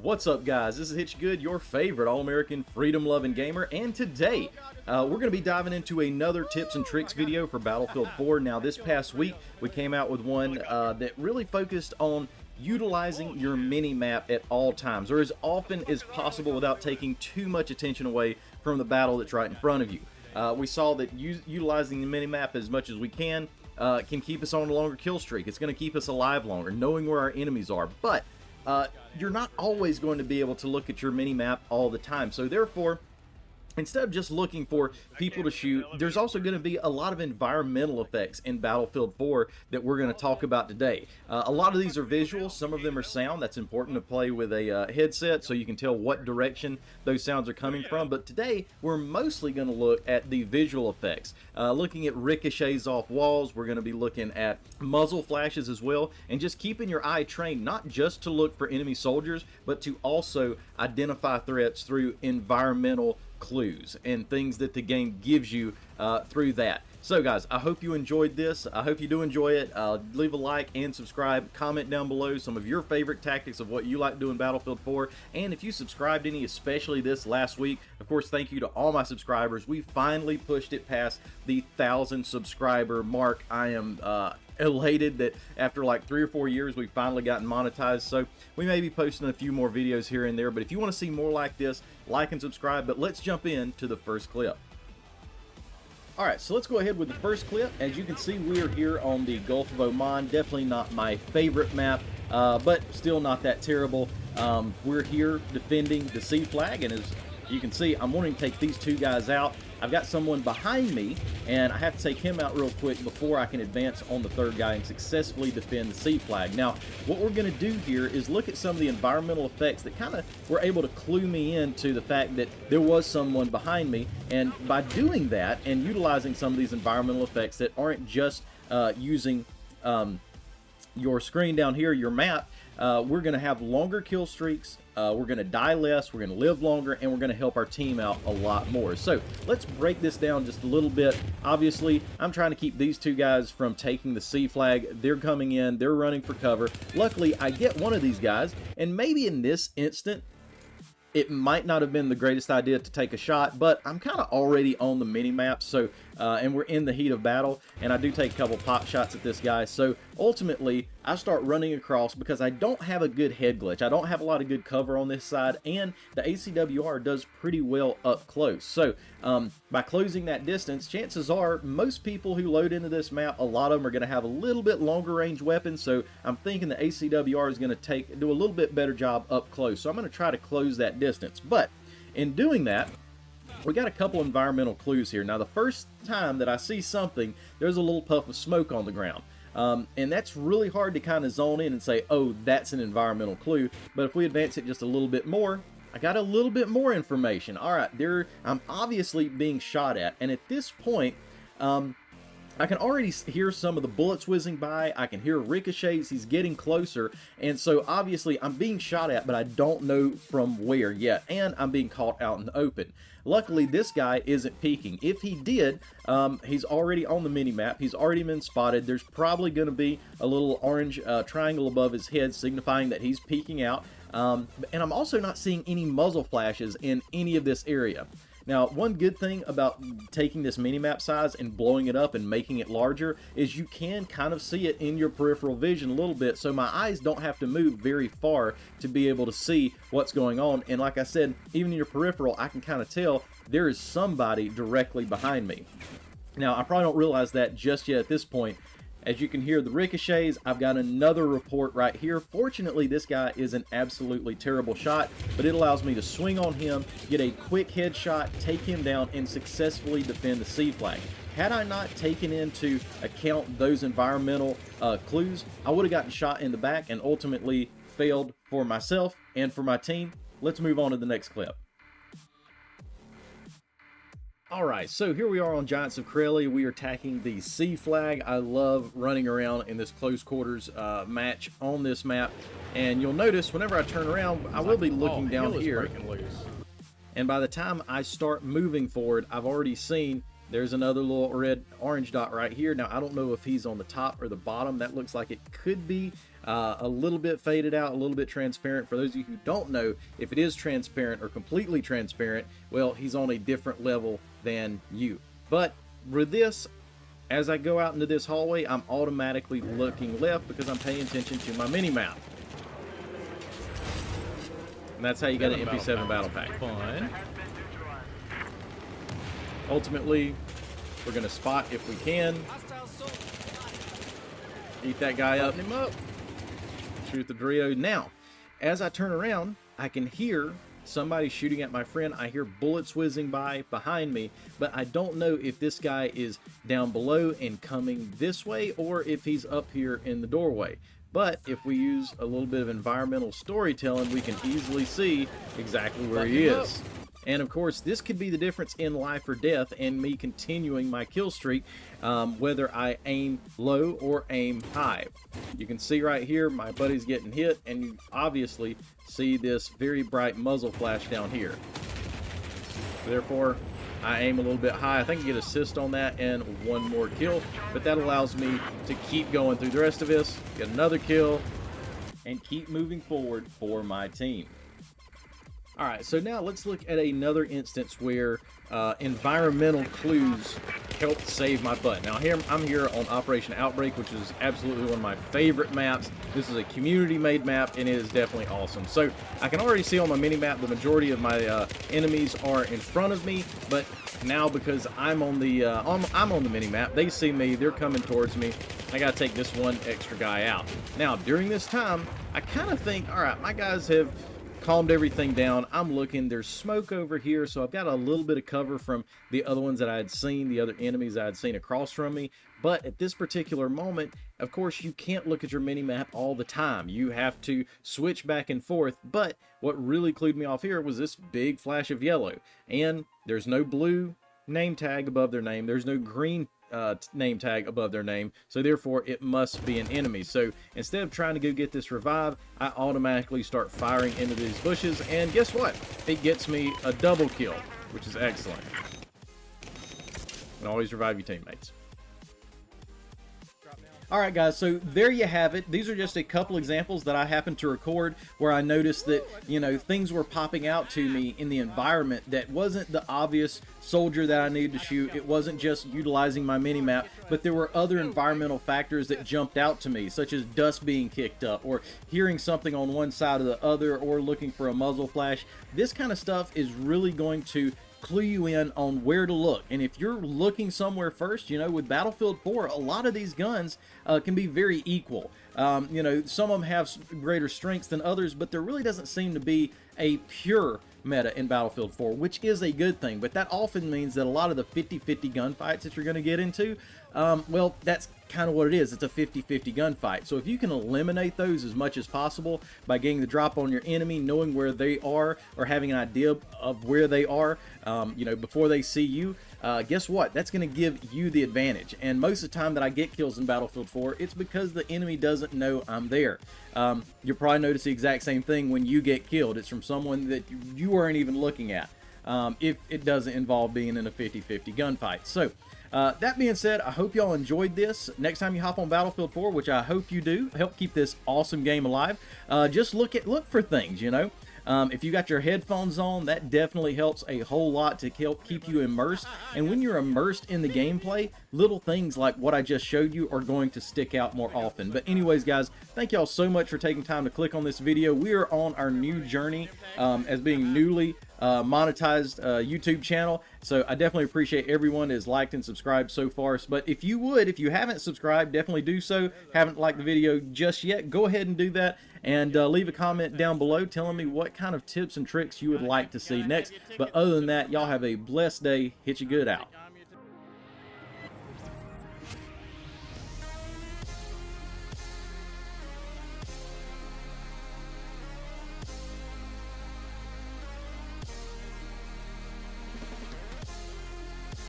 What's up, guys? This is Hitch Good, your favorite all-American freedom-loving gamer, and today we're going to be diving into another tips and tricks video for Battlefield 4. Now, this past week we came out with one that really focused on utilizing your mini-map at all times, or as often as possible without taking too much attention away from the battle that's right in front of you. We saw that utilizing the mini-map as much as we can keep us on a longer kill streak. It's going to keep us alive longer, knowing where our enemies are, but you're not always going to be able to look at your mini-map all the time. So therefore, instead of just looking for people to shoot, there's also going to be a lot of environmental effects in Battlefield 4 that we're going to talk about today. A lot of these are visual, some of them are sound. That's important to play with a headset so you can tell what direction those sounds are coming from. But today, we're mostly going to look at the visual effects. Looking at ricochets off walls, we're going to be looking at muzzle flashes as well, and just keeping your eye trained not just to look for enemy soldiers, but to also identify threats through environmental clues and things that the game gives you through that. So guys, I hope you enjoyed this. I hope you do enjoy it. Leave a like and subscribe. Comment down below some of your favorite tactics of what you like doing Battlefield 4. And if you subscribed any, especially this last week, of course, thank you to all my subscribers. We finally pushed it past the 1,000 subscriber mark. I am elated that after like 3 or 4 years we've finally gotten monetized. So we may be posting a few more videos here and there, but if you want to see more like this, like and subscribe. But let's jump into the first clip. Alright, so let's go ahead with the first clip. As you can see, we are here on the Gulf of Oman. Definitely not my favorite map, but still not that terrible. We're here defending the C flag, and as you can see, I'm wanting to take these two guys out. I've got someone behind me, and I have to take him out real quick before I can advance on the third guy and successfully defend the C flag. Now, what we're going to do here is look at some of the environmental effects that kind of were able to clue me into the fact that there was someone behind me, and by doing that and utilizing some of these environmental effects that aren't just using your screen down here, your map, we're going to have longer kill streaks, we're going to die less, we're going to live longer, and we're going to help our team out a lot more. So let's break this down just a little bit. Obviously, I'm trying to keep these two guys from taking the C flag. They're coming in, they're running for cover. Luckily, I get one of these guys, and maybe in this instant, it might not have been the greatest idea to take a shot, but I'm kind of already on the mini-map, so and we're in the heat of battle, and I do take a couple pot shots at this guy. So ultimately, I start running across because I don't have a good head glitch. I don't have a lot of good cover on this side, and the ACWR does pretty well up close. So by closing that distance, chances are most people who load into this map, a lot of them are going to have a little bit longer range weapons, so I'm thinking the ACWR is going to do a little bit better job up close. So I'm going to try to close that distance. But in doing that, we got a couple environmental clues here. Now, the first time that I see something, there's a little puff of smoke on the ground. And that's really hard to kind of zone in and say, oh, that's an environmental clue. But if we advance it just a little bit more, I got a little bit more information. All right, I'm obviously being shot at. And at this point, I can already hear some of the bullets whizzing by. I can hear ricochets. He's getting closer. And so obviously I'm being shot at, but I don't know from where yet. And I'm being caught out in the open. Luckily, this guy isn't peeking. If he did, he's already on the mini-map. He's already been spotted. There's probably going to be a little orange triangle above his head signifying that he's peeking out. And I'm also not seeing any muzzle flashes in any of this area. Now, one good thing about taking this mini-map size and blowing it up and making it larger is you can kind of see it in your peripheral vision a little bit, so my eyes don't have to move very far to be able to see what's going on. And like I said, even in your peripheral, I can kind of tell there is somebody directly behind me. Now, I probably don't realize that just yet at this point. As you can hear the ricochets, I've got another report right here. Fortunately, this guy is an absolutely terrible shot, but it allows me to swing on him, get a quick headshot, take him down, and successfully defend the C flag. Had I not taken into account those environmental clues, I would have gotten shot in the back and ultimately failed for myself and for my team. Let's move on to the next clip. Alright, so here we are on Giants of Corellia. We are attacking the C flag. I love running around in this close quarters match on this map. And you'll notice whenever I turn around, I will be looking down here. And by the time I start moving forward, I've already seen there's another little red orange dot right here. Now, I don't know if he's on the top or the bottom. That looks like it could be a little bit faded out, a little bit transparent. For those of you who don't know, if it is transparent or completely transparent, well, he's on a different level than you. But with this, as I go out into this hallway, I'm automatically looking left because I'm paying attention to my mini-map. And that's how you get an MP7 battle pack. Fun. Ultimately, we're going to spot if we can. Eat that guy up. Him up. Shoot the Drio. Now, as I turn around, I can hear somebody shooting at my friend. I hear bullets whizzing by behind me, but I don't know if this guy is down below and coming this way or if he's up here in the doorway. But if we use a little bit of environmental storytelling, we can easily see exactly where he is. And of course, this could be the difference in life or death and me continuing my kill streak, whether I aim low or aim high. You can see right here, my buddy's getting hit, and you obviously see this very bright muzzle flash down here. Therefore, I aim a little bit high. I think I get assist on that and one more kill, but that allows me to keep going through the rest of this, get another kill, and keep moving forward for my team. Alright, so now let's look at another instance where environmental clues helped save my butt. Now here I'm here on Operation Outbreak, which is absolutely one of my favorite maps. This is a community-made map, and it is definitely awesome. So I can already see on my mini-map the majority of my enemies are in front of me, but now because I'm on the mini-map, they see me, they're coming towards me. I gotta take this one extra guy out. Now during this time, I kind of think, alright, my guys have calmed everything down. I'm looking, there's smoke over here, so I've got a little bit of cover from the other ones that I had seen, the other enemies I had seen across from me. But at this particular moment, of course, you can't look at your mini-map all the time. You have to switch back and forth. But what really clued me off here was this big flash of yellow. And there's no blue name tag above their name. There's no green name tag above their name, so therefore it must be an enemy. So instead of trying to go get this revive, I automatically start firing into these bushes, and guess what? It gets me a double kill, which is excellent. And always revive your teammates. Alright guys, so there you have it. These are just a couple examples that I happened to record where I noticed that, you know, things were popping out to me in the environment that wasn't the obvious soldier that I needed to shoot. It wasn't just utilizing my mini-map, but there were other environmental factors that jumped out to me, such as dust being kicked up, or hearing something on one side or the other, or looking for a muzzle flash. This kind of stuff is really going to clue you in on where to look. And if you're looking somewhere first, you know, with Battlefield 4, a lot of these guns can be very equal. You know, some of them have greater strengths than others, but there really doesn't seem to be a pure meta in Battlefield 4, which is a good thing. But that often means that a lot of the 50-50 gunfights that you're going to get into, well, that's kind of what it is. It's a 50-50 gunfight. So if you can eliminate those as much as possible by getting the drop on your enemy, knowing where they are, or having an idea of where they are, you know, before they see you, guess what? That's going to give you the advantage. And most of the time that I get kills in Battlefield 4, it's because the enemy doesn't know I'm there. You'll probably notice the exact same thing when you get killed. It's from someone that you weren't even looking at, if it doesn't involve being in a 50-50 gunfight. So that being said, I hope y'all enjoyed this. Next time you hop on Battlefield 4, which I hope you do, help keep this awesome game alive, just look for things, you know. If you got your headphones on, that definitely helps a whole lot to help keep you immersed. And when you're immersed in the gameplay, little things like what I just showed you are going to stick out more often. But anyways, guys, thank y'all so much for taking time to click on this video. We are on our new journey as being newly monetized YouTube channel. So I definitely appreciate everyone that has liked and subscribed so far. But if you haven't subscribed, definitely do so. Haven't liked the video just yet, go ahead and do that. And leave a comment down below telling me what kind of tips and tricks you would like to see next. But other than that, y'all have a blessed day. Hit you good out.